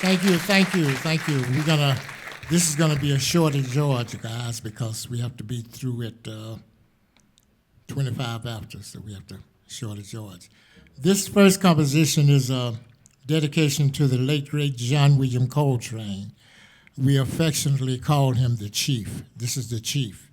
Thank you. This is gonna be a shorter George, guys, because we have to be through at 25 after, so we have to shorter George. This first composition is a dedication to the late great John William Coltrane. We affectionately called him the Chief. This is the Chief.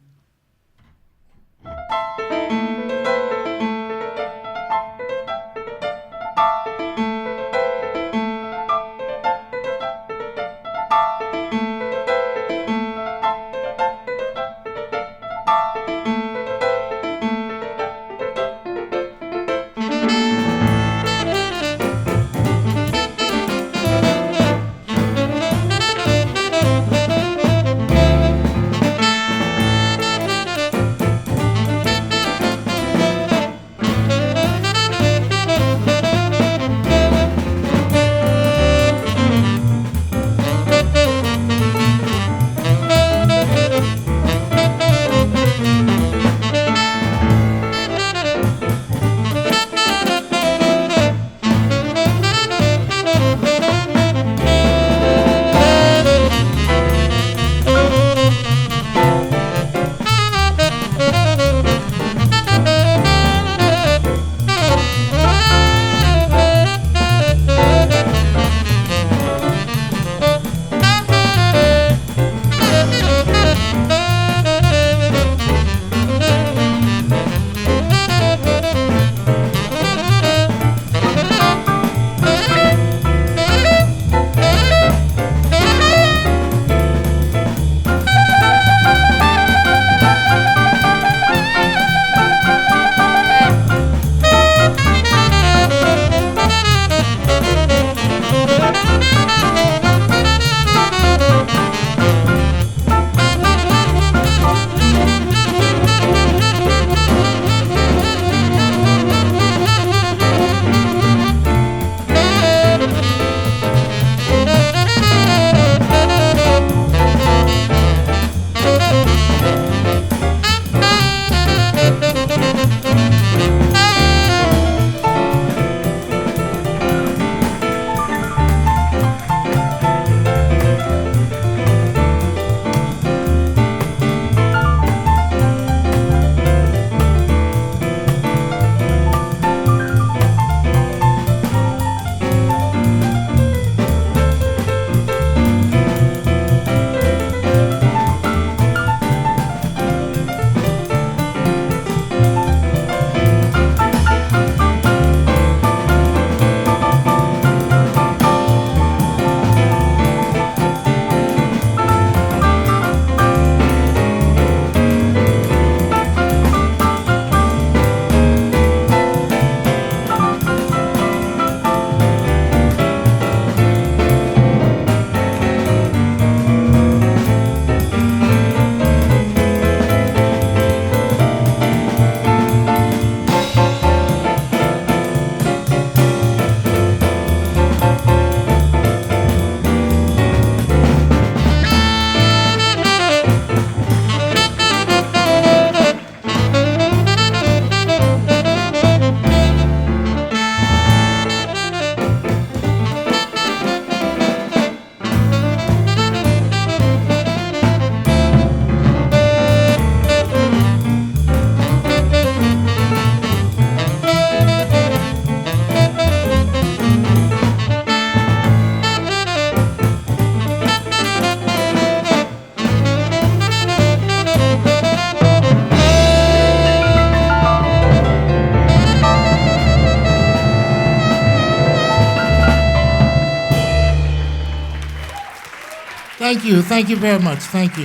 Thank you very much. Thank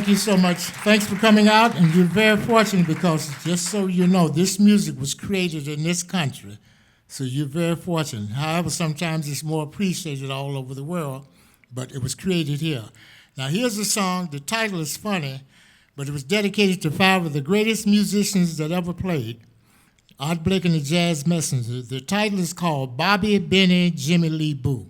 you so much. Thanks for coming out, and you're very fortunate because, just so you know, this music was created in this country, so you're very fortunate. However, sometimes it's more appreciated all over the world, but it was created here. Now, here's a song. The title is funny, but it was dedicated to 5 of the greatest musicians that ever played, Art Blake and the Jazz Messengers. The title is called Bobby, Benny, Jimmy Lee Boo.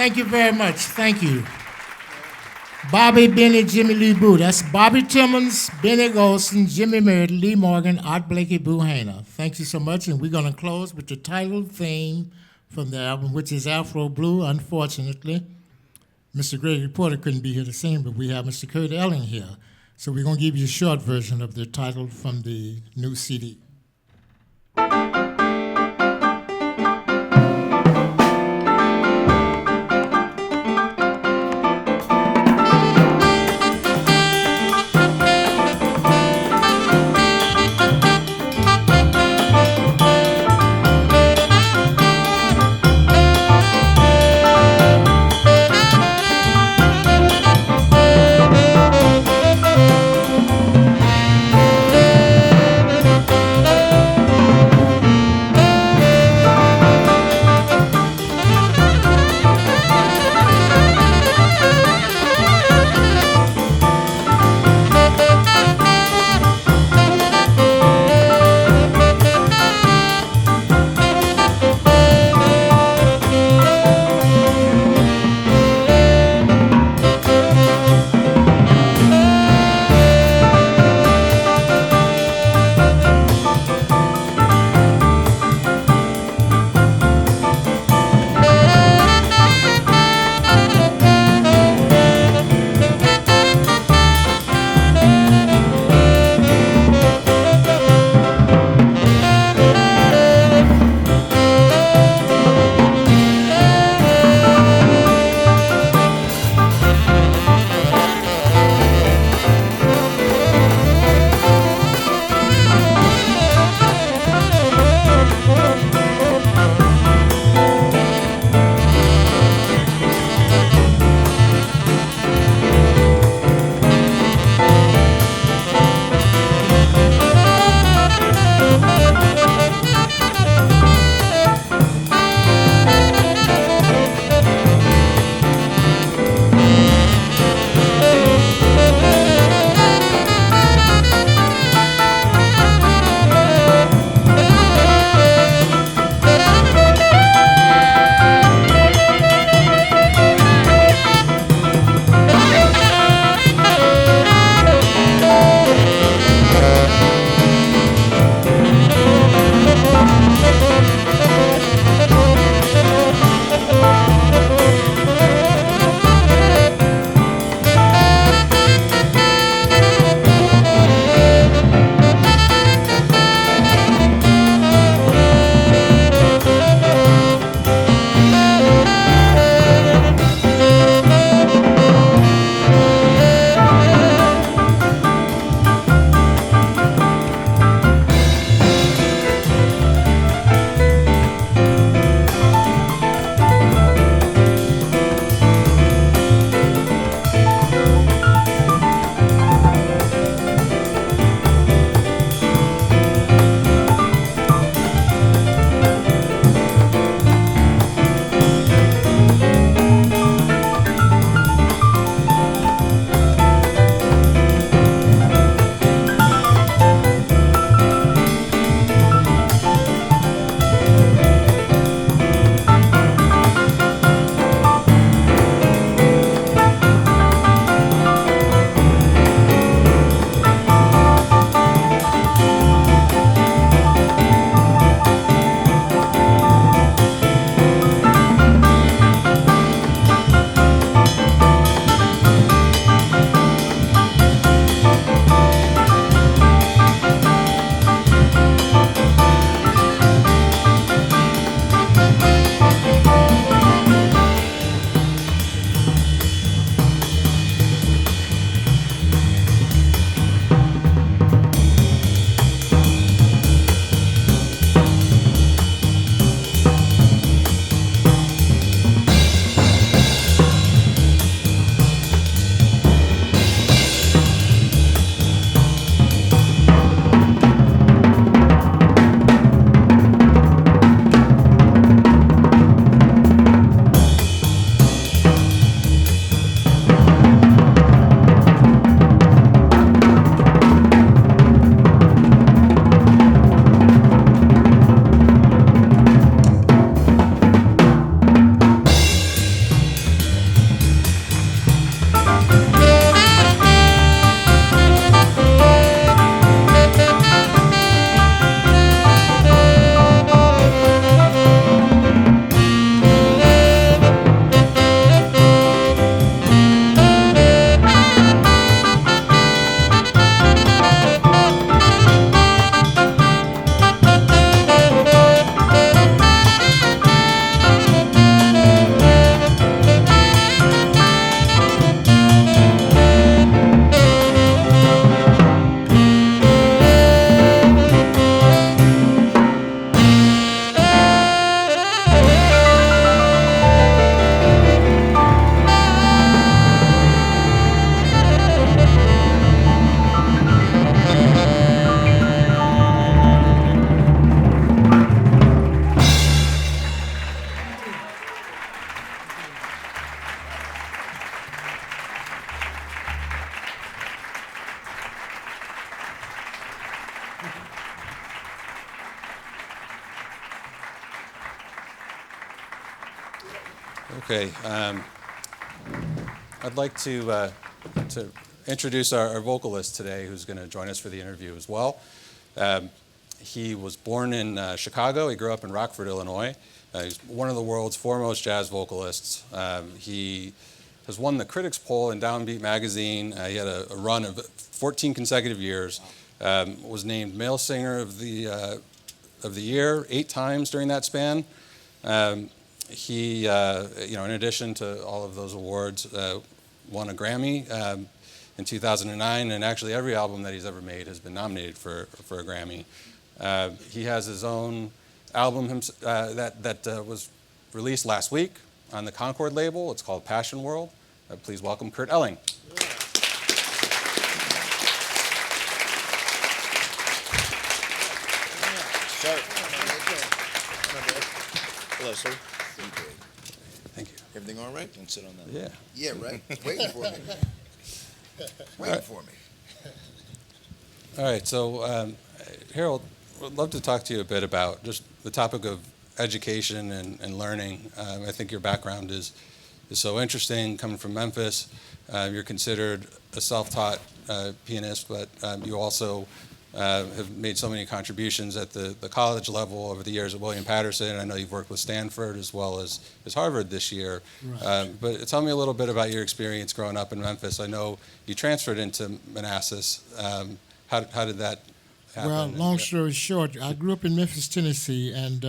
Thank you very much. Thank you. Bobby, Benny, Jymie Lee Boo. That's Bobby Timmons, Benny Golson, Jymie Merritt, Lee Morgan, Art Blakey, Boo Hayner. Thank you so much, and we're going to close with the title theme from the album, which is Afro Blue. Unfortunately, Mr. Gregory Porter couldn't be here to sing, but we have Mr. Kurt Elling here. So we're going to give you a short version of the title from the new CD. Okay, I'd like to introduce our vocalist today, who's going to join us for the interview as well. He was born in Chicago. He grew up in Rockford, Illinois. He's one of the world's foremost jazz vocalists. He has won the Critics' Poll in Downbeat magazine. He had a run of 14 consecutive years. Was named Male Singer of the Year 8 times during that span. He, in addition to all of those awards, won a Grammy in 2009, and actually every album that he's ever made has been nominated for a Grammy. He has his own album that was released last week on the Concord label. It's called Passion World. Please welcome Kurt Elling. Hello, sir. Thank you. Everything all right? Don't sit on that. Yeah. Yeah, right. Waiting for me. Waiting for me. All right. So, Harold, I'd love to talk to you a bit about just the topic of education and learning. I think your background is so interesting. Coming from Memphis, you're considered a self-taught pianist, but you also have made so many contributions at the college level over the years at William Patterson. I know you've worked with Stanford as well as Harvard this year. Right. But tell me a little bit about your experience growing up in Memphis. I know you transferred into Manassas. How did that happen? Well, long story short, I grew up in Memphis, Tennessee, and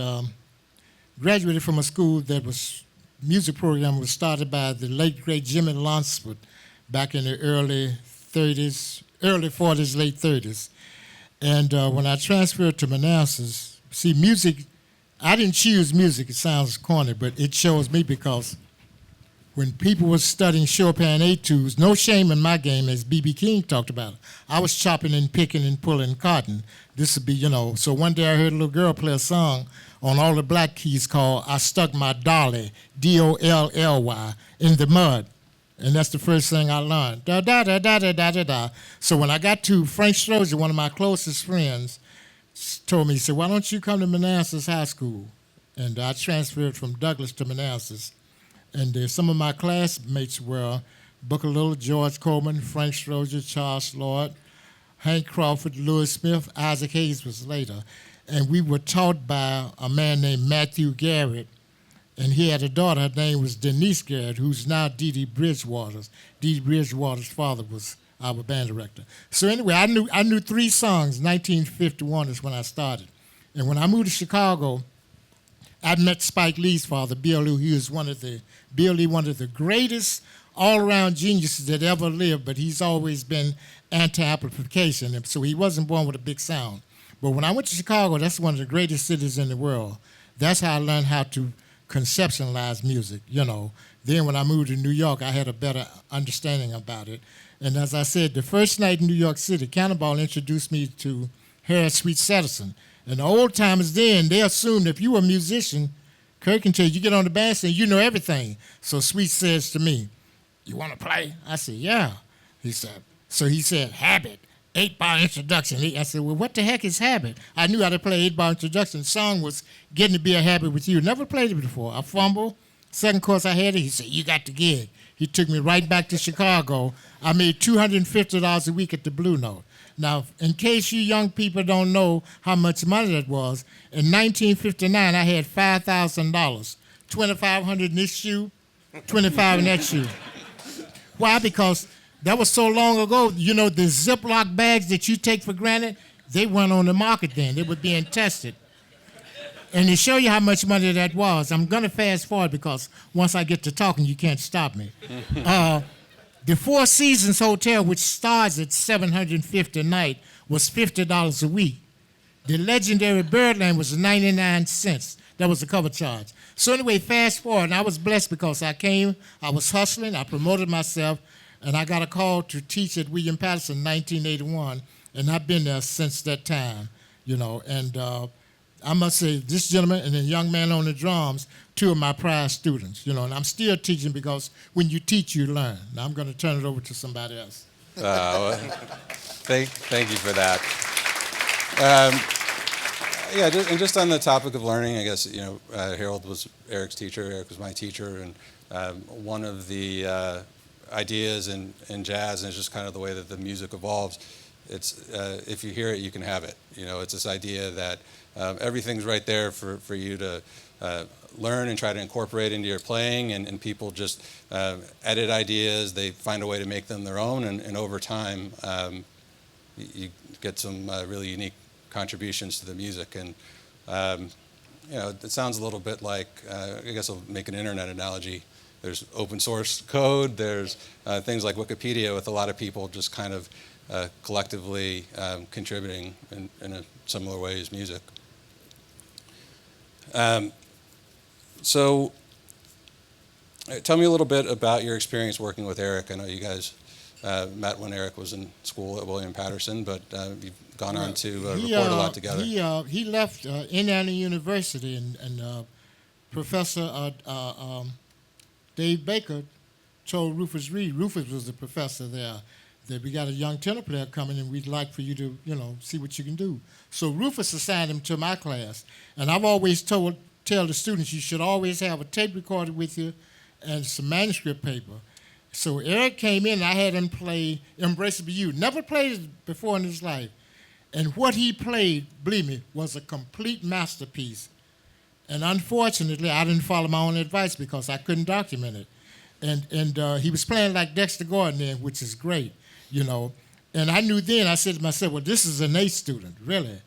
graduated from a school that was music program was started by the late great Jymie Lunsford back in the early 40s, late 30s. And when I transferred to Manassas, see, music, I didn't choose music. It sounds corny, but it chose me because when people were studying Chopin etudes, no shame in my game, as B.B. King talked about. I was chopping and picking and pulling cotton. This would be, so one day I heard a little girl play a song on all the black keys called I Stuck My Dolly, D-O-L-L-Y, in the mud. And that's the first thing I learned. Da, da, da, da, da, da, da, da. So when I got to Frank Strozier, one of my closest friends, told me, he said, why don't you come to Manassas High School? And I transferred from Douglas to Manassas. And some of my classmates were Booker Little, George Coleman, Frank Strozier, Charles Lloyd, Hank Crawford, Louis Smith, Isaac Hayes was later. And we were taught by a man named Matthew Garrett. And he had a daughter, her name was Denise Garrett, who's now Dee Dee Bridgewater. Dee Dee Bridgewater's father was our band director. So anyway, I knew 3 songs. 1951 is when I started. And when I moved to Chicago, I met Spike Lee's father, Billie. He was one of the greatest all-around geniuses that ever lived, but he's always been anti-amplification, and so he wasn't born with a big sound. But when I went to Chicago, that's one of the greatest cities in the world. That's how I learned how to conceptualize music, Then when I moved to New York, I had a better understanding about it. And as I said, the first night in New York City, Cannonball introduced me to Harold Sweet Citizen. And the old timers then, they assumed if you were a musician, Kurt can tell you get on the bandstand, you know everything. So Sweet says to me, you want to play? I said, yeah. He said, Habit, 8-bar introduction. I said, well, what the heck is Habit? I knew how to play 8-bar introduction. The song was Getting to Be a Habit with You. Never played it before. I fumbled. Second course I had it, he said, you got the gig. He took me right back to Chicago. I made $250 a week at the Blue Note. Now, in case you young people don't know how much money that was, in 1959, I had $5,000, $2,500 in this shoe, $25 in that shoe. Why? Because that was so long ago, the Ziploc bags that you take for granted, they weren't on the market then. They were being tested. And to show you how much money that was, I'm going to fast forward because once I get to talking, you can't stop me. The Four Seasons Hotel, which starts at $750 a night, was $50 a week. The legendary Birdland was 99 cents. That was the cover charge. So anyway, fast forward, and I was blessed because I was hustling, I promoted myself, and I got a call to teach at William Patterson in 1981, and I've been there since that time, and I must say, this gentleman and the young man on the drums, 2 of my prior students, and I'm still teaching because when you teach, you learn. Now I'm going to turn it over to somebody else. Thank you for that. Yeah, and just on the topic of learning, I guess, Harold was Eric's teacher, Eric was my teacher, and one of the ideas in jazz, and it's just kind of the way that the music evolves, it's if you hear it, you can have it. It's this idea that everything's right there for you to learn and try to incorporate into your playing, and people just edit ideas, they find a way to make them their own, and over time, you get some really unique contributions to the music. And it sounds a little bit like, I guess I'll make an internet analogy. There's open source code, there's things like Wikipedia with a lot of people just kind of collectively contributing in a similar way as music. So tell me a little bit about your experience working with Eric. I know you guys met when Eric was in school at William Patterson, but you've gone on to record a lot together. He left Indiana University, and Professor Dave Baker told Rufus Reed, Rufus was the professor there, that we got a young tenor player coming and we'd like for you to, see what you can do. So Rufus assigned him to my class, and I've always tell the students you should always have a tape recorder with you and some manuscript paper. So Eric came in, and I had him play Embraceable You. Never played it before in his life. And what he played, believe me, was a complete masterpiece. And unfortunately, I didn't follow my own advice because I couldn't document it. And he was playing like Dexter Gordon then, which is great, And I knew then, I said to myself, well, this is an A student, really.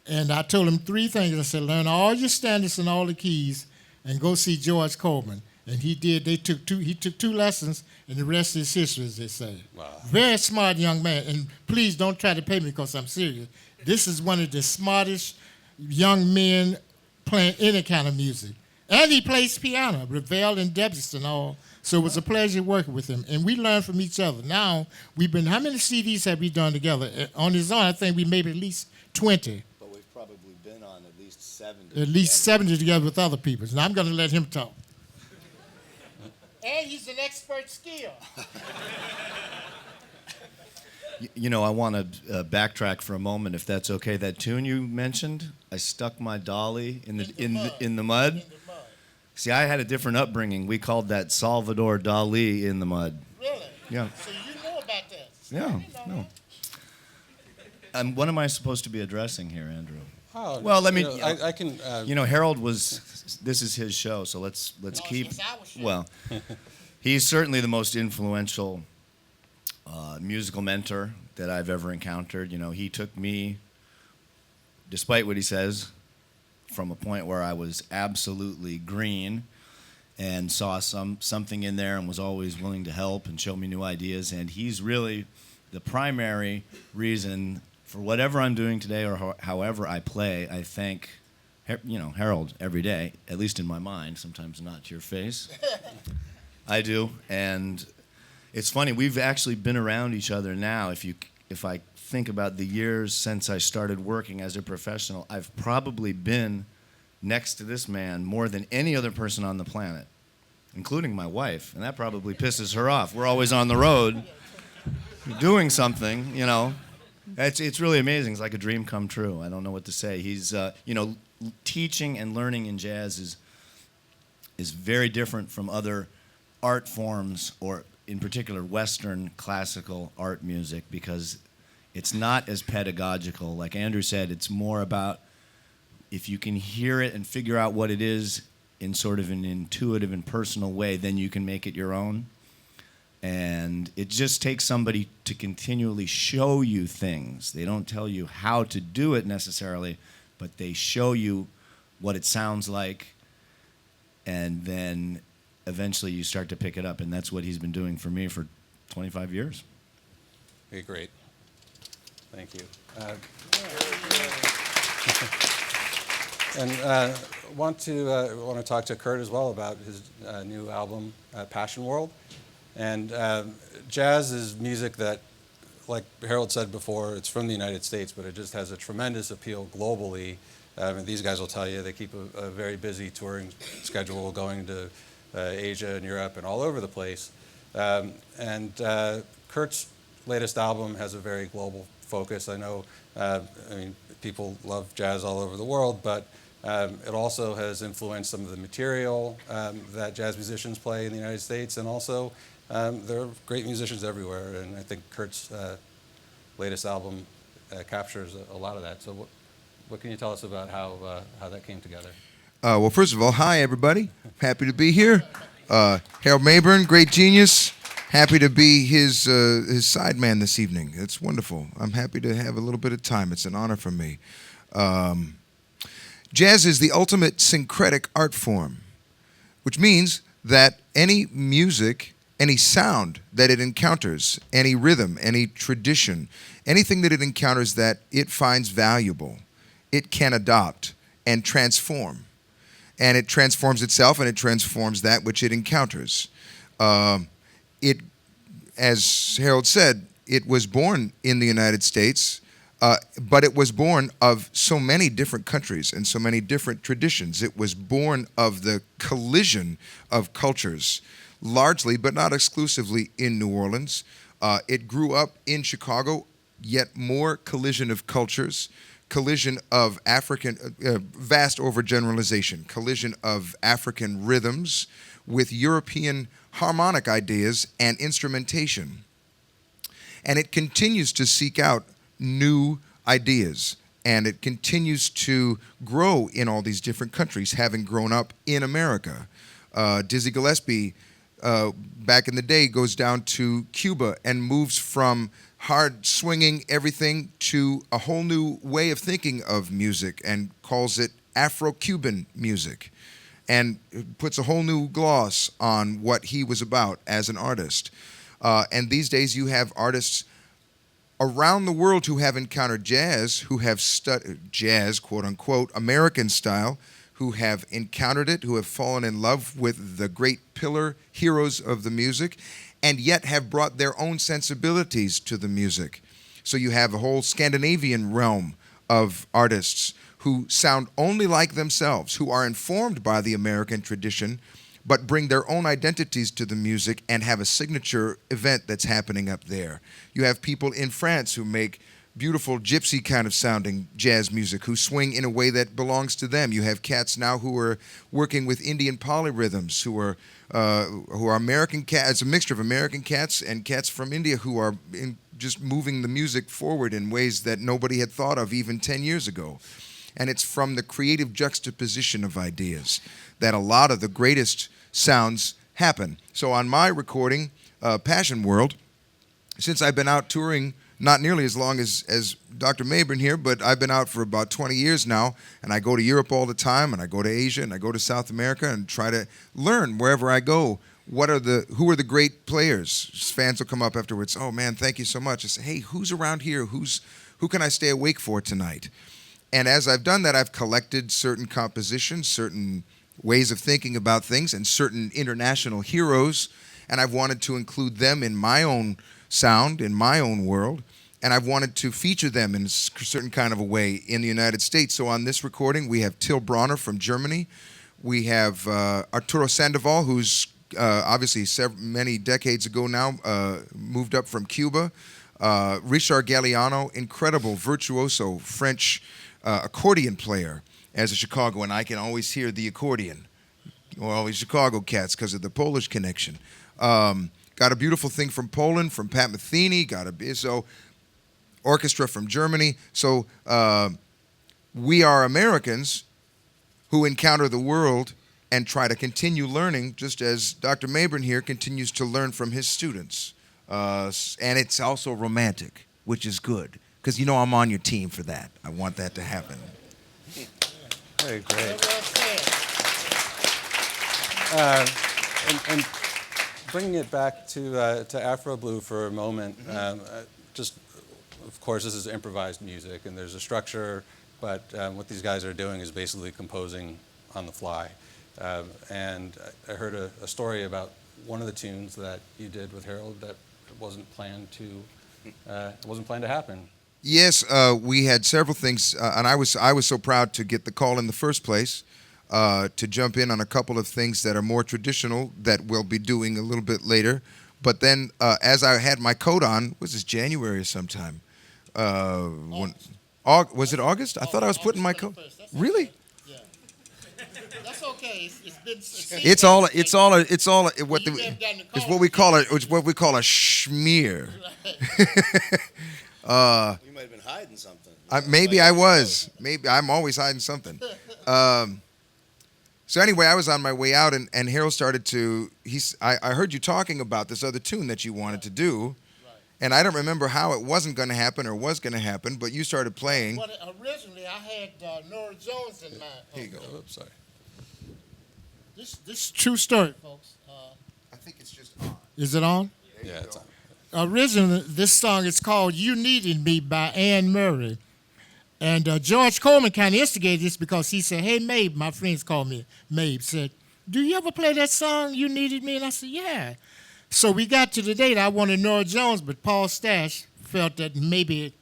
And I told him 3 things. I said, learn all your standards and all the keys and go see George Coleman. And he did. He took 2 lessons, and the rest is history, as they say. Wow. Very smart young man. And please don't try to pay me because I'm serious. This is one of the smartest young men playing any kind of music. And he plays piano, Ravel and Debussy and all. So it was a pleasure working with him. And we learned from each other. Now, how many CDs have we done together? On his own, I think we made at least 20. But we've probably been on at least 70. At least 70 together with other people. Now I'm going to let him talk. And he's an expert skier. I want to backtrack for a moment, if that's okay. That tune you mentioned, I stuck my dolly in the mud. See, I had a different upbringing. We called that Salvador Dali in the mud. Really? Yeah. So you know about that? Yeah. No. What am I supposed to be addressing here, Andrew? Oh, well, let me. I can. Harold was. This is his show, so let's keep. It's our show. Well, he's certainly the most influential musical mentor that I've ever encountered. He took me, despite what he says, from a point where I was absolutely green, and saw something in there, and was always willing to help and show me new ideas. And he's really the primary reason for whatever I'm doing today or however I play. I thank, Harold every day, at least in my mind, sometimes not to your face. I do. And it's funny, we've actually been around each other now. If I think about the years since I started working as a professional, I've probably been next to this man more than any other person on the planet, including my wife. And that probably pisses her off. We're always on the road doing something, It's really amazing. It's like a dream come true. I don't know what to say. He's, teaching and learning in jazz is very different from other art forms, or in particular Western classical art music, because it's not as pedagogical. Like Andrew said, it's more about if you can hear it and figure out what it is in sort of an intuitive and personal way, then you can make it your own. And it just takes somebody to continually show you things. They don't tell you how to do it necessarily, but they show you what it sounds like, and then eventually you start to pick it up. And that's what he's been doing for me for 25 years. Okay, great. Thank you. And want to talk to Kurt as well about his new album, Passion World. And jazz is music that, like Harold said before, it's from the United States, but it just has a tremendous appeal globally. And these guys will tell you they keep a very busy touring schedule, going to Asia and Europe and all over the place. And Kurt's latest album has a very global focus. I know, I mean, people love jazz all over the world, but it also has influenced some of the material that jazz musicians play in the United States, and also there are great musicians everywhere, and I think Kurt's latest album captures a lot of that. So what can you tell us about how that came together? Well, first of all, hi, everybody. Happy to be here. Harold Mabern, great genius. Happy to be his sideman this evening. It's wonderful. I'm happy to have a little bit of time. It's an honor for me. Jazz is the ultimate syncretic art form, which means that any music, any sound that it encounters, any rhythm, any tradition, anything that it encounters that it finds valuable, it can adopt and transform. And it transforms itself, and it transforms that which it encounters. It, as Harold said, it was born in the United States, but it was born of so many different countries and so many different traditions. It was born of the collision of cultures, largely, but not exclusively, in New Orleans. It grew up in Chicago, yet more collision of cultures, collision of African, vast overgeneralization, collision of African rhythms with European harmonic ideas and instrumentation. And it continues to seek out new ideas, and it continues to grow in all these different countries, having grown up in America. Dizzy Gillespie, back in the day, goes down to Cuba and moves from hard swinging everything to a whole new way of thinking of music and calls it Afro-Cuban music, and puts a whole new gloss on what he was about as an artist. And these days you have artists around the world who have encountered jazz, who have studied jazz, quote unquote, American style, who have encountered it, who have fallen in love with the great pillar heroes of the music, and yet have brought their own sensibilities to the music. So you have a whole Scandinavian realm of artists who sound only like themselves, who are informed by the American tradition, but bring their own identities to the music and have a signature event that's happening up there. You have people in France who make beautiful gypsy kind of sounding jazz music, who swing in a way that belongs to them. You have cats now who are working with Indian polyrhythms, who are American cats. It's a mixture of American cats and cats from India who are just moving the music forward in ways that nobody had thought of even 10 years ago. And it's from the creative juxtaposition of ideas that a lot of the greatest sounds happen. So on my recording, Passion World, since I've been out touring not nearly as long as Dr. Mabern here, but I've been out for about 20 years now, and I go to Europe all the time, and I go to Asia, and I go to South America, and try to learn wherever I go who are the great players. Fans will come up afterwards, oh man, thank you so much. I say, hey, who's around here? Who can I stay awake for tonight? And as I've done that, I've collected certain compositions, certain ways of thinking about things, and certain international heroes, and I've wanted to include them in my own sound, in my own world, and I've wanted to feature them in a certain kind of a way in the United States. So on this recording, we have Till Bronner from Germany. We have Arturo Sandoval, who's obviously many decades ago now moved up from Cuba. Richard Galliano, incredible virtuoso French accordion player as a Chicagoan. I can always hear the accordion. Well, always Chicago cats because of the Polish connection. Got a beautiful thing from Poland, from Pat Metheny. Got a orchestra from Germany. So we are Americans who encounter the world and try to continue learning, just as Dr. Mabern here continues to learn from his students. And it's also romantic, which is good, because you know I'm on your team for that. I want that to happen. Very great. And bringing it back to Afro Blue for a moment, just, of course, this is improvised music, and there's a structure, but what these guys are doing is basically composing on the fly. And I heard a story about one of the tunes that you did with Harold that wasn't planned to happen. Yes, we had several things, and I was so proud to get the call in the first place, to jump in on a couple of things that are more traditional that we'll be doing a little bit later. But then as I had my coat on, was this January or sometime? Was it August? I thought I was putting my coat. Really? Yeah. That's okay. It's been. It's what we call a schmear. You might have been hiding something. Maybe I was. Maybe I'm always hiding something. So anyway, I was on my way out, and Harold started to. I heard you talking about this other tune that you wanted to do, and I don't remember how it wasn't going to happen or was going to happen, but you started playing. Well, originally I had Norah Jones in mind. Here you go. Oh, oops, sorry. This is true story, folks. I think it's just on. Is it on? Yeah, it's on. Originally, this song is called "You Needed Me" by Anne Murray. And George Coleman kind of instigated this because he said, "Hey, Mabe," my friends call me Mabe, said, "Do you ever play that song, You Needed Me?" And I said, "Yeah." So we got to the date. I wanted Norah Jones, but Paul Stash felt that maybe,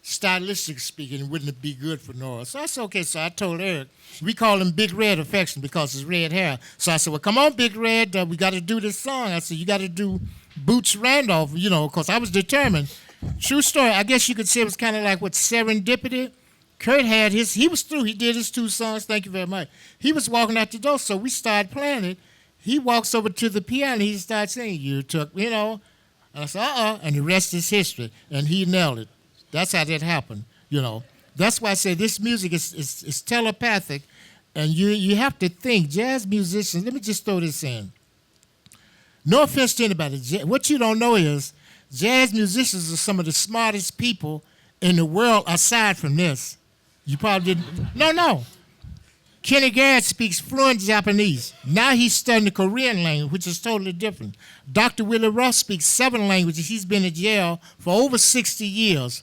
stylistically speaking, it wouldn't be good for Norah. So I said, okay. So I told Eric, we call him Big Red Affection because it's red hair. So I said, well, come on, Big Red, we got to do this song. I said, you got to do Boots Randolph, because I was determined. True story. I guess you could say it was kind of like what Serendipity. Kurt had he was through. He did his 2 songs. Thank you very much. He was walking out the door, so we started playing it. He walks over to the piano. He starts saying, "You took," And I said, and the rest is history. And he nailed it. That's how that happened, That's why I say this music is telepathic, and you have to think. Jazz musicians, let me just throw this in. No offense to anybody. What you don't know is jazz musicians are some of the smartest people in the world aside from this. You probably didn't. No. Kenny Garrett speaks fluent Japanese. Now he's studying the Korean language, which is totally different. Dr. Willie Ross speaks 7 languages. He's been in jail for over 60 years.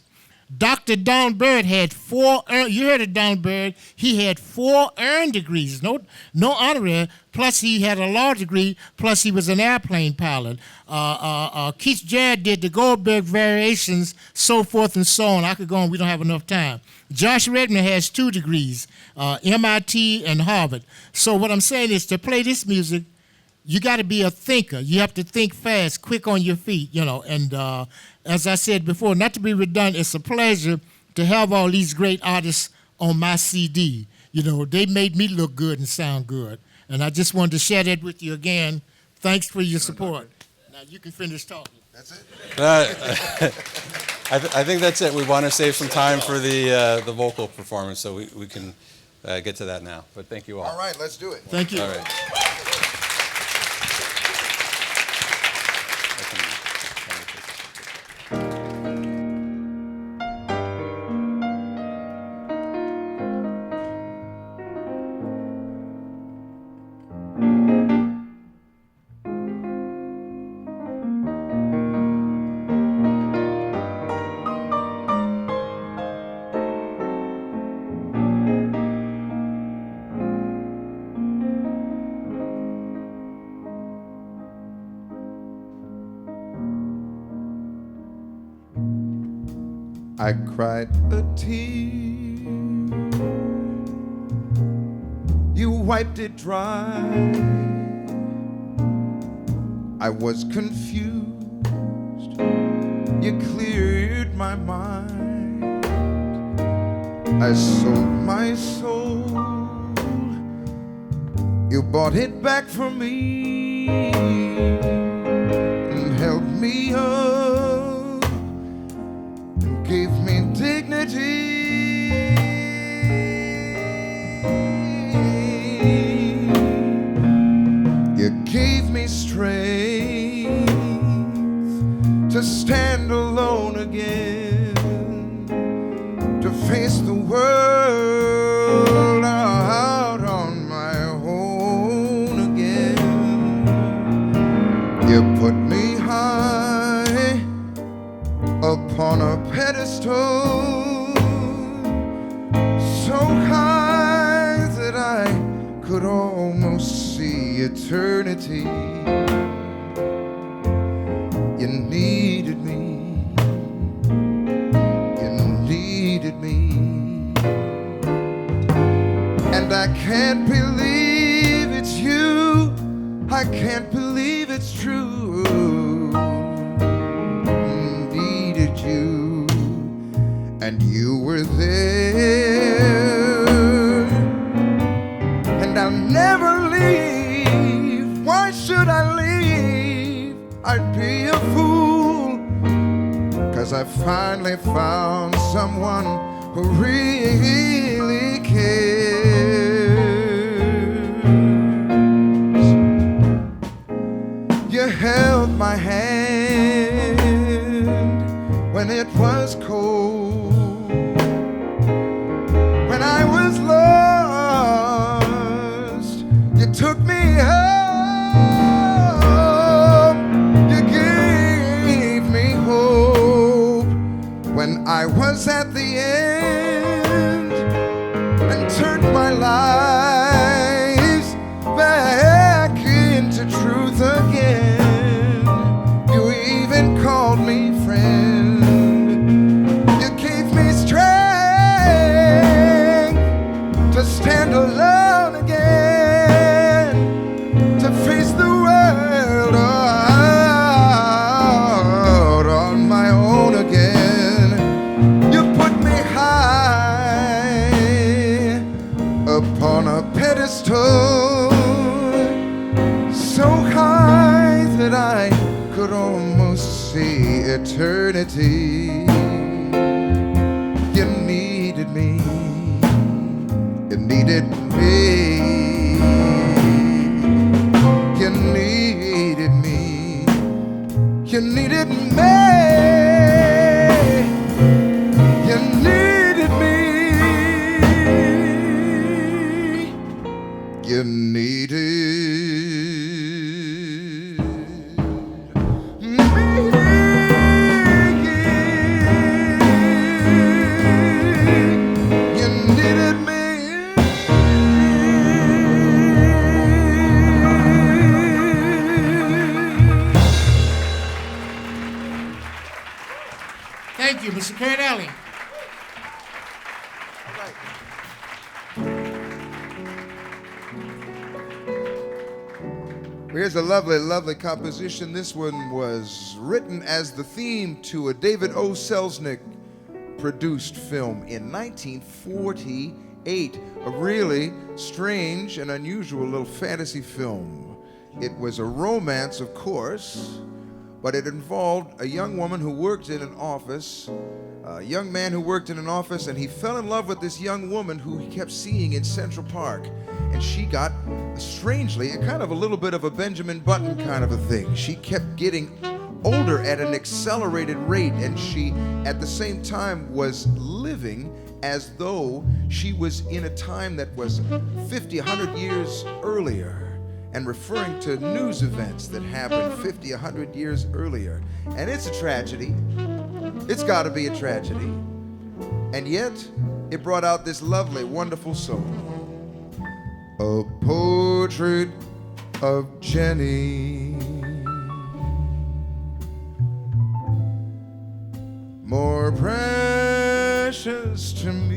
Dr. Don Bird had 4, you heard of Don Bird, he had 4 earned degrees, no honorary, plus he had a law degree, plus he was an airplane pilot. Keith Jarrett did the Goldberg variations, so forth and so on. I could go on, we don't have enough time. Josh Redman has 2 degrees, MIT and Harvard. So what I'm saying is to play this music, you got to be a thinker. You have to think fast, quick on your feet, and as I said before, not to be redundant, it's a pleasure to have all these great artists on my CD. They made me look good and sound good. And I just wanted to share that with you again. Thanks for your support. Now you can finish talking. That's it? I think that's it. We want to save some time for the vocal performance, so we can get to that now. But thank you all. All right, let's do it. Thank you. All right. I cried a tear. You wiped it dry. I was confused. You cleared my mind. I sold my soul. You bought it back for me and held me up and gave me dignity. You gave me strength to stand alone again, to face the world out on my own again. You put me high upon a pedestal, so high that I could almost see eternity. You needed me. You needed me. And I can't believe it's you. I can't believe it's true. and you were there, and I'll never leave. Why should I leave? I'd be a fool, 'cause I finally found someone who really cares. You held my hand when it was cold, when I was lost. You took me home. You gave me hope when I was at the end, and turned my life back into truth again. You even called me friend. You gave me strength to stand alone again, to face the world out on my own again. You put me high upon a pedestal, so high that I could almost see eternity. You needed me. You needed me. You needed me. You needed me. You needed me. You needed me. You needed me. Thank you, Mr. Kurt Elling. Here's a lovely, lovely composition. This one was written as the theme to a David O. Selznick produced film in 1948. A really strange and unusual little fantasy film. It was a romance, of course, but it involved a young woman who worked in an office, a young man who worked in an office, and he fell in love with this young woman who he kept seeing in Central Park. And she got, strangely, a kind of a little bit of a Benjamin Button kind of a thing. She kept getting older at an accelerated rate, and she, at the same time, was living as though she was in a time that was 50, 100 years earlier, and referring to news events that happened 50, 100 years earlier. And it's a tragedy. It's got to be a tragedy. And yet, it brought out this lovely, wonderful song. A portrait of Jennie, more precious to me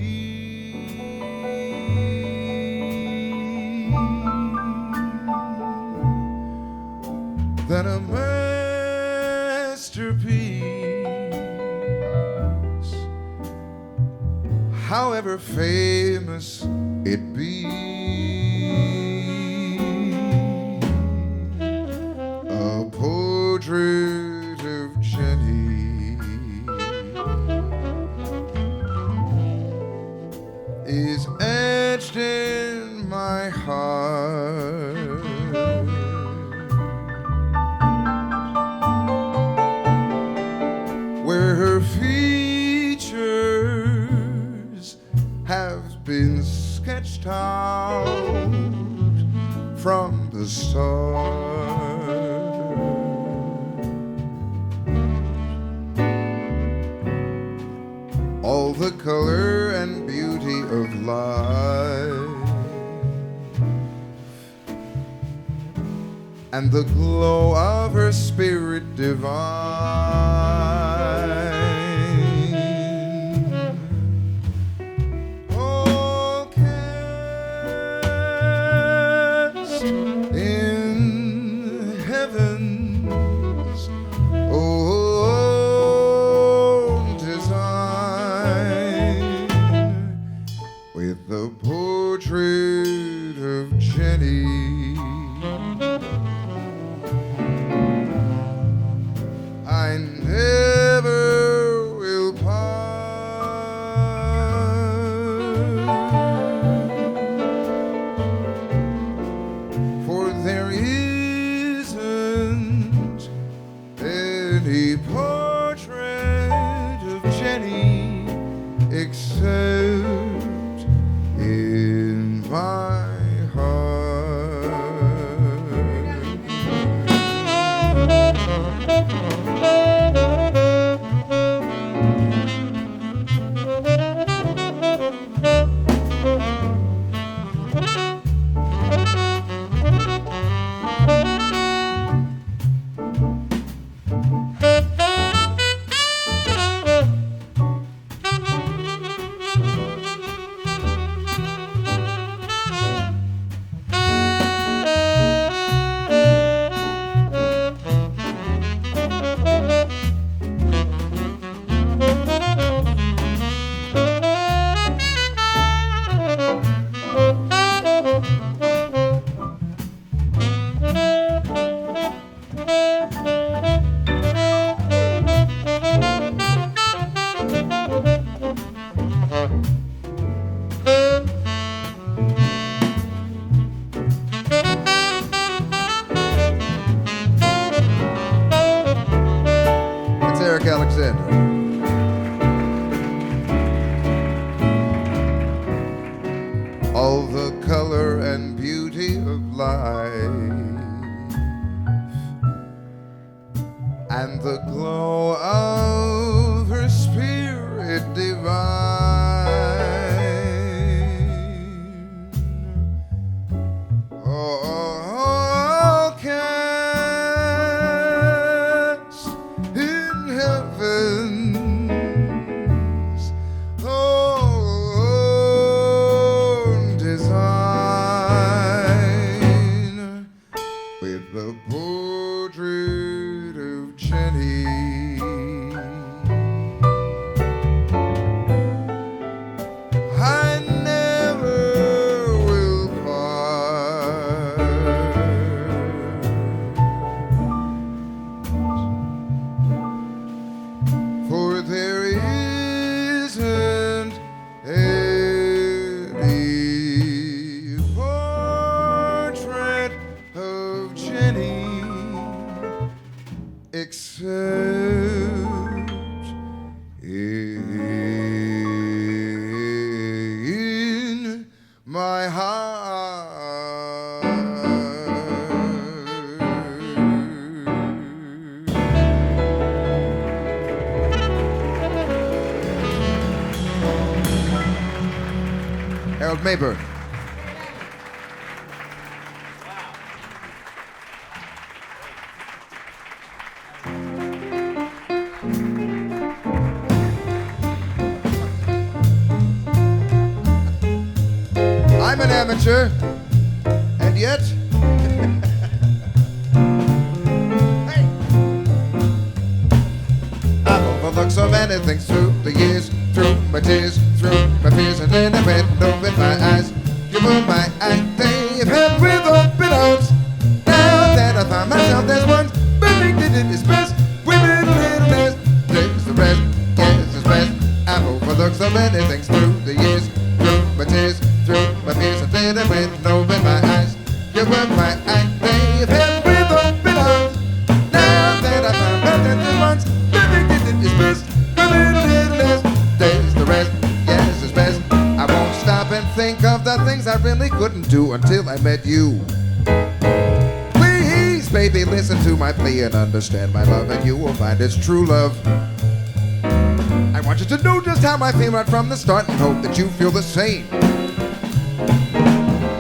than a masterpiece, however famous it be. A portrait of Jennie is etched in my heart, where her features have been sketched out from the start. All the color and beauty of life, and the glow of her spirit divine, all cast in heaven's own design. except in my heart. All the color and beauty of life and the glow of her spirit divine. All cast in heaven's own design, with the portrait of Jennie. I never will part, for there isn't any portrait of Jennie except in my heart. Harold Mabern. I'm an amateur, and yet, hey, I've overlooked so many things through the years, through my tears, through my fears, and then I went and opened my eyes. You were my eyes, they've held with open arms. Now that I find myself, there's one burning that it is best. Women, little less, there's the rest, yes, it's best. I've overlooked so many things through the years, through my tears, through my fears, and then I went and opened my eyes. You were my eyes, they've held with open arms. Now that I found out that the ones burning that it is best. Women, little less, there's the rest, yes, it's best. I won't stop and think of the things I really couldn't do until I met you. Please, baby, listen to my plea and understand my love, and you will find it's true love. I want you to know just how I feel right from the start and hope that you feel the same.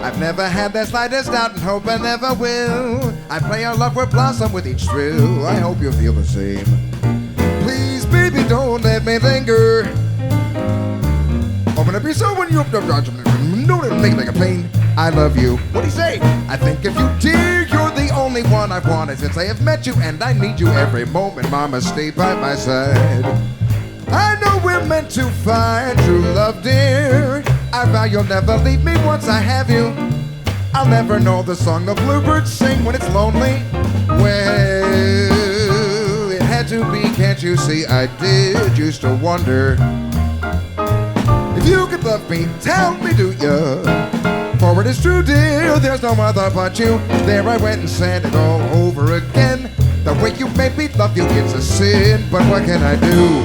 I've never had the slightest doubt and hope I never will. I pray our love will blossom with each thrill. I hope you feel the same. Please, baby, don't let me linger. I'm gonna be so when you up, no, it'll make like a plane. I love you. What do you say? I think if you dear, you're the only one I've wanted since I have met you, and I need you every moment. Mama, stay by my side. I know we're meant to find true love, dear. I vow you'll never leave me once I have you. I'll never know the song the bluebirds sing when it's lonely. Well, it had to be, can't you see? I did used to wonder if you could love me, tell me, do you? For it is true, dear, there's no other but you. There I went and said it all over again. The way you made me love you, it's a sin, but what can I do?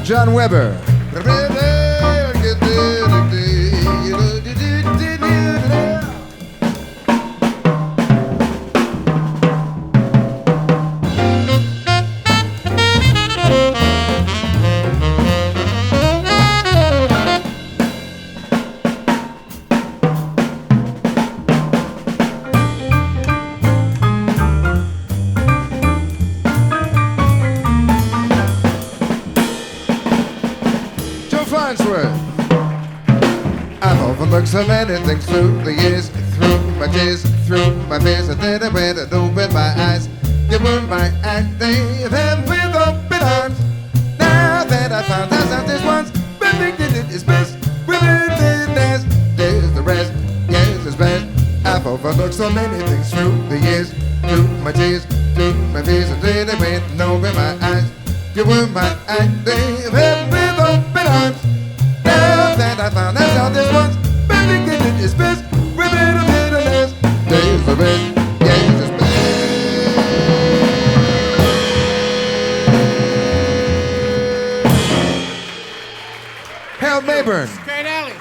John Weber. Farnsworth. I've overlooked so many things through the years, through my tears, through my fears, and then I went and opened my eyes. You were my acting, and with open arms. Now that I found out this once, everything did it is best. Women did dance, there's the rest, yes, it's best. I've overlooked so many things through the years, through my tears, through my fears, and then I went and opened my eyes. You were my acting, and with open arms. Now that I found out this once, everything did it is best. Women are bitterness, there's the rest, yes, it's best. Harold Mabern. Kurt Elling.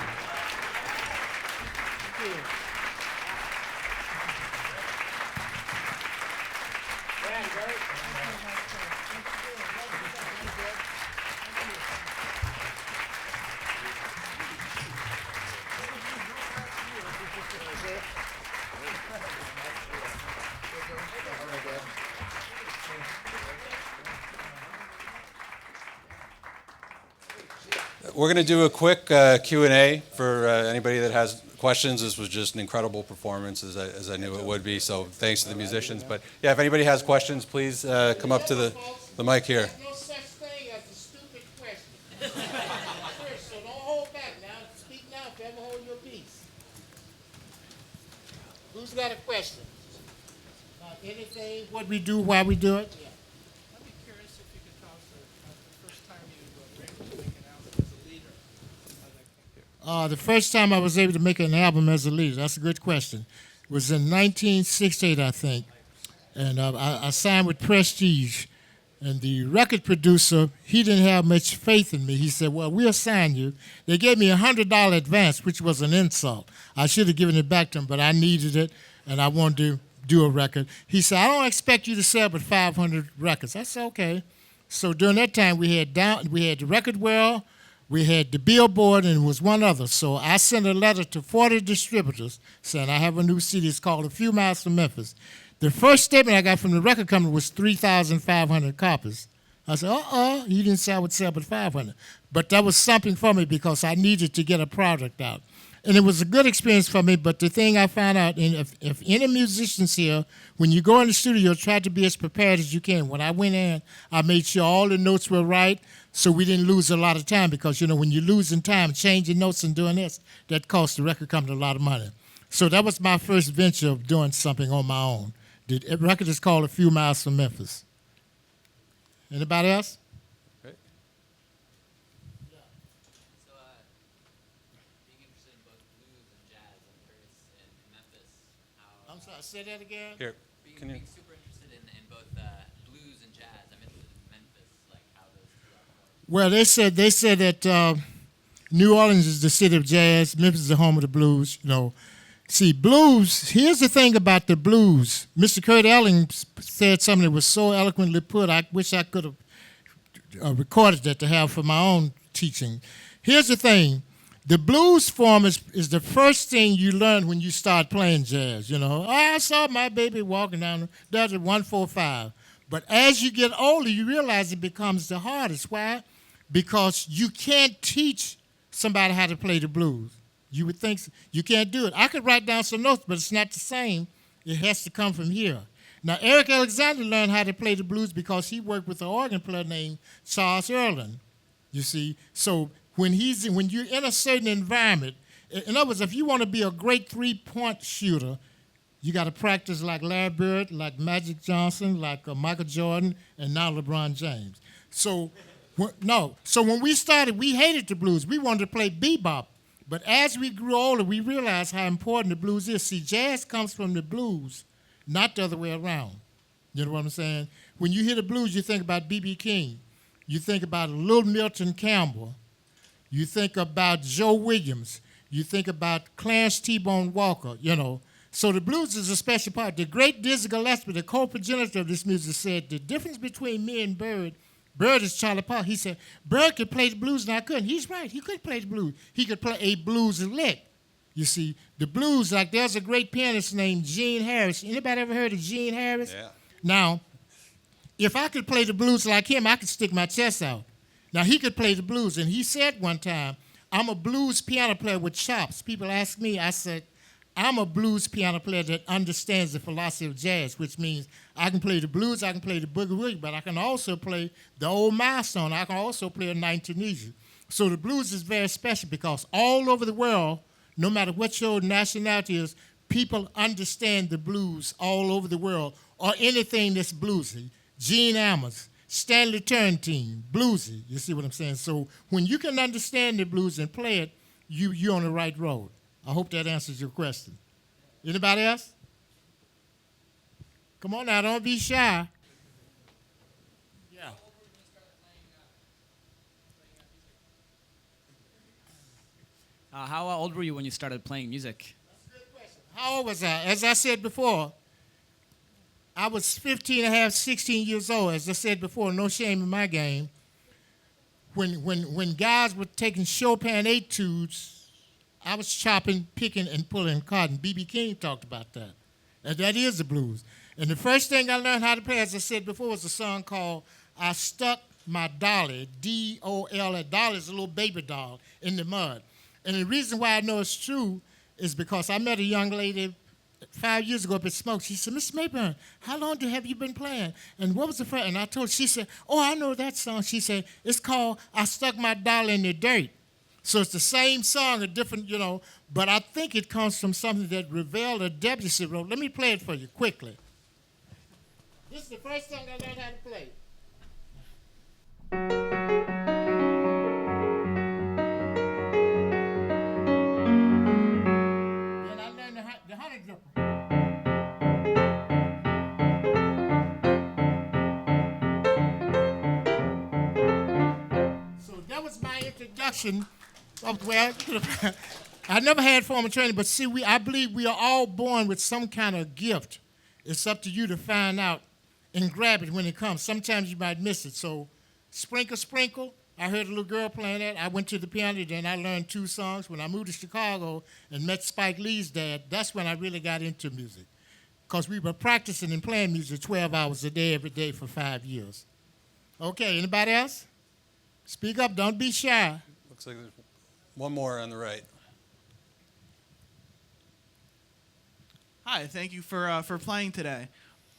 We're going to do a quick Q&A for anybody that has questions. This was just an incredible performance, as I knew it would be, so thanks to the musicians. But yeah, if anybody has questions, please come up to the mic here. There's no such thing as a stupid question. So don't hold back now. Speak now if you ever hold your peace. Who's got a question? Anything, what we do, why we do it? I'd be curious if you could tell us the first time you were able to make an album as a leader. The first time I was able to make an album as a leader, that's a good question. It was in 1968, I think. And I signed with Prestige. And the record producer, he didn't have much faith in me. He said, well, we'll sign you. They gave me a $100 advance, which was an insult. I should have given it back to him, but I needed it, and I wanted to do a record. He said, I don't expect you to sell but 500 records. I said, okay. So during that time, we had the Record World, we had the Billboard, and it was one other. So I sent a letter to 40 distributors saying, I have a new CD. It's called A Few Miles from Memphis. The first statement I got from the record company was 3,500 copies. I said, you didn't say I would sell but 500. But that was something for me because I needed to get a product out. And it was a good experience for me, but the thing I found out, and if any musicians here, when you go in the studio, try to be as prepared as you can. When I went in, I made sure all the notes were right so we didn't lose a lot of time because, when you're losing time, changing notes and doing this, that costs the record company a lot of money. So that was my first venture of doing something on my own. The record is called A Few Miles from Memphis. Anybody else? Great. So, being interested in both blues and jazz, I'm curious in Memphis how. I'm sorry, say that again? Here, Being super interested in both blues and jazz, I'm interested in Memphis, like how those two are going. Well, they said that New Orleans is the city of jazz. Memphis is the home of the blues. See, blues, here's the thing about the blues. Mr. Kurt Elling said something that was so eloquently put, I wish I could have recorded that to have for my own teaching. Here's the thing. The blues form is the first thing you learn when you start playing jazz. I saw my baby walking down the 145. But as you get older, you realize it becomes the hardest. Why? Because you can't teach somebody how to play the blues. You would think you can't do it. I could write down some notes, but it's not the same. It has to come from here. Now, Eric Alexander learned how to play the blues because he worked with an organ player named Charles Erling, you see. So when you're in a certain environment, in other words, if you want to be a great three-point shooter, you got to practice like Larry Bird, like Magic Johnson, like Michael Jordan, and now LeBron James. So when we started, we hated the blues. We wanted to play bebop. But as we grew older, we realized how important the blues is. See, jazz comes from the blues, not the other way around. You know what I'm saying? When you hear the blues, you think about B.B. King. You think about Little Milton Campbell. You think about Joe Williams. You think about Clarence T-Bone Walker, you know. So the blues is a special part. The great Dizzy Gillespie, the co-progenitor of this music, said the difference between me and Bird is Charlie Parker. He said, Bird could play the blues and I couldn't. He's right. He could play the blues. He could play a blues lick. You see, the blues, like there's a great pianist named Gene Harris. Anybody ever heard of Gene Harris? Yeah. Now, if I could play the blues like him, I could stick my chest out. Now, he could play the blues, and he said one time, I'm a blues piano player with chops. People ask me, I said, I'm a blues piano player that understands the philosophy of jazz, which means I can play the blues, I can play the boogie-woogie, but I can also play the old milestone. I can also play a night Tunisia. So the blues is very special because all over the world, no matter what your nationality is, people understand the blues all over the world, or anything that's bluesy. Gene Ammons, Stanley Turrentine, bluesy. You see what I'm saying? So when you can understand the blues and play it, you're on the right road. I hope that answers your question. Anybody else? Come on now, don't be shy. Yeah. How old were you when you started playing music? How old was I? As I said before, I was 15 and a half, 16 years old. As I said before, no shame in my game. When guys were taking Chopin etudes, I was chopping, picking, and pulling cotton. B.B. King talked about that. And that is the blues. And the first thing I learned how to play, as I said before, was a song called I Stuck My Dolly, D-O-L-L. Dolly is a little baby doll in the mud. And the reason why I know it's true is because I met a young lady 5 years ago up at Smoke. She said, Miss Mabern, how long have you been playing? And what was the first? And I told her, she said, oh, I know that song. She said, it's called I Stuck My Dolly in the Dirt. So it's the same song, a different, you know, but I think it comes from something that Ravel or Debussy wrote. Let me play it for you quickly. This is the first song I learned how to play. Then I learned the honey dripper. So that was my introduction. Well, I never had formal training, but see, I believe we are all born with some kind of gift. It's up to you to find out and grab it when it comes. Sometimes you might miss it. So, Sprinkle, Sprinkle, I heard a little girl playing that. I went to the piano, then I learned 2 songs. When I moved to Chicago and met Spike Lee's dad, that's when I really got into music. Because we were practicing and playing music 12 hours a day, every day for 5 years. Okay, anybody else? Speak up, don't be shy. Looks like there's one more on the right. Hi, thank you for playing today.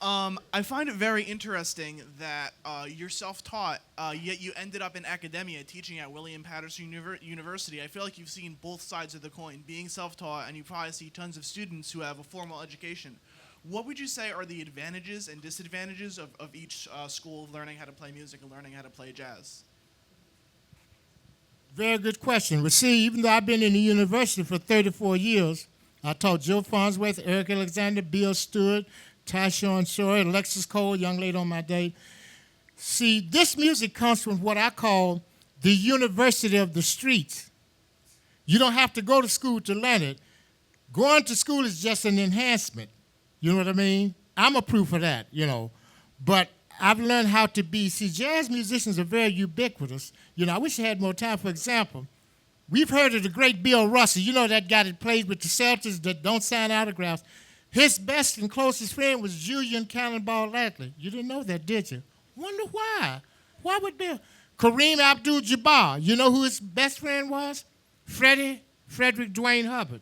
I find it very interesting that you're self-taught, yet you ended up in academia teaching at William Patterson University. I feel like you've seen both sides of the coin, being self-taught, and you probably see tons of students who have a formal education. What would you say are the advantages and disadvantages of each school of learning how to play music and learning how to play jazz? Very good question. Well, see, even though I've been in the university for 34 years, I taught Joe Farnsworth, Eric Alexander, Bill Stewart, Tyshawn Shore, Alexis Cole, young lady on my date. See, this music comes from what I call the university of the streets. You don't have to go to school to learn it. Going to school is just an enhancement. You know what I mean? I'm a proof of that, you know. But I've learned how to be, see, jazz musicians are very ubiquitous. You know, I wish I had more time. For example, we've heard of the great Bill Russell. You know that guy that plays with the Celtics that don't sign autographs. His best and closest friend was Julian Cannonball Latley. You didn't know that, did you? Wonder why. Why would Bill? Kareem Abdul-Jabbar. You know who his best friend was? Frederick Dwayne Hubbard.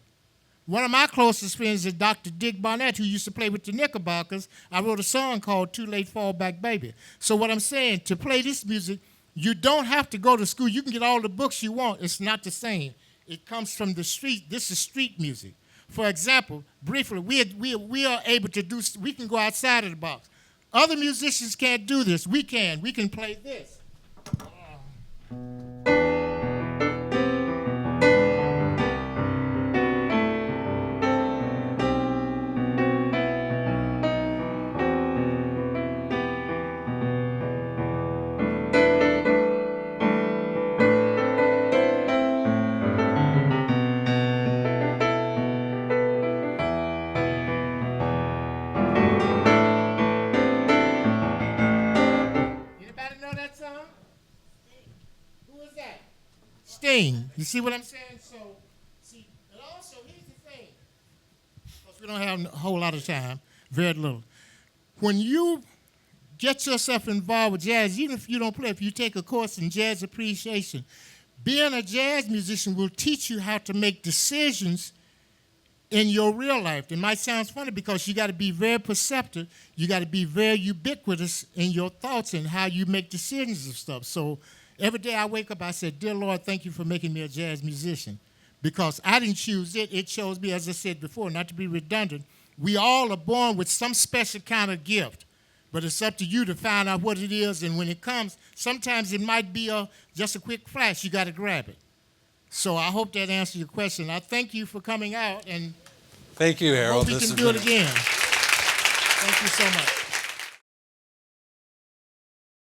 One of my closest friends is Dr. Dick Barnett, who used to play with the Knickerbockers. I wrote a song called Too Late Fall Back Baby. So what I'm saying, to play this music, you don't have to go to school. You can get all the books you want. It's not the same. It comes from the street. This is street music. For example, briefly, we are able to do, we can go outside of the box. Other musicians can't do this. We can. We can play this. Sting. You see what I'm saying? So, see, and also, here's the thing. Because we don't have a whole lot of time, very little. When you get yourself involved with jazz, even if you don't play, if you take a course in jazz appreciation, being a jazz musician will teach you how to make decisions in your real life. It might sound funny because you got to be very perceptive. You got to be very ubiquitous in your thoughts and how you make decisions of stuff. So, every day I wake up, I said, "Dear Lord, thank you for making me a jazz musician." Because I didn't choose it. It chose me, as I said before, not to be redundant. We all are born with some special kind of gift. But it's up to you to find out what it is. And when it comes, sometimes it might be just a quick flash. You got to grab it. So I hope that answers your question. I thank you for coming out. And Thank you, Harold. hope we This can has do it been- again. Thank you so much.